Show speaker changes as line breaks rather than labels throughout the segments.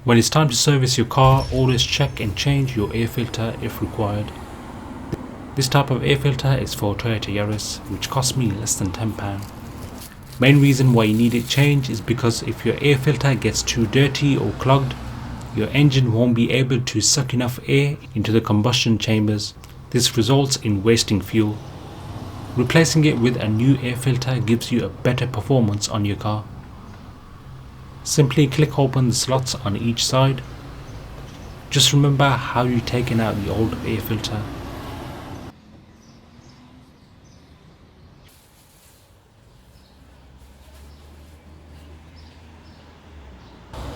When it's time to service your car, always check and change your air filter if required. This type of air filter is for Toyota Yaris, which cost me less than £10. Main reason why you need it changed is because if your air filter gets too dirty or clogged, your engine won't be able to suck enough air into the combustion chambers. This results in wasting fuel. Replacing it with a new air filter gives you a better performance on your car. Simply click open the slots on each side. Just remember how you've taken out the old air filter.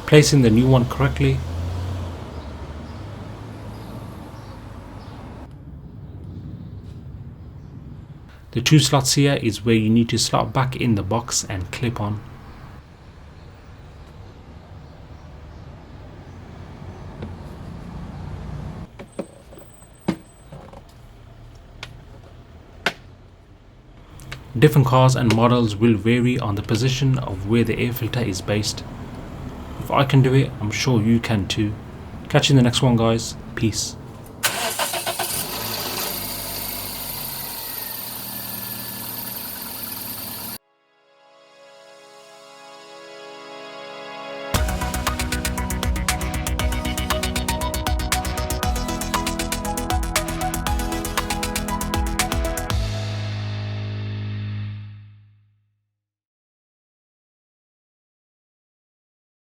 Placing the new one correctly. The two slots here is where you need to slot back in the box and clip on. Different cars and models will vary on the position of where the air filter is based. If I can do it, I'm sure you can too. Catch you in the next one, guys. Peace.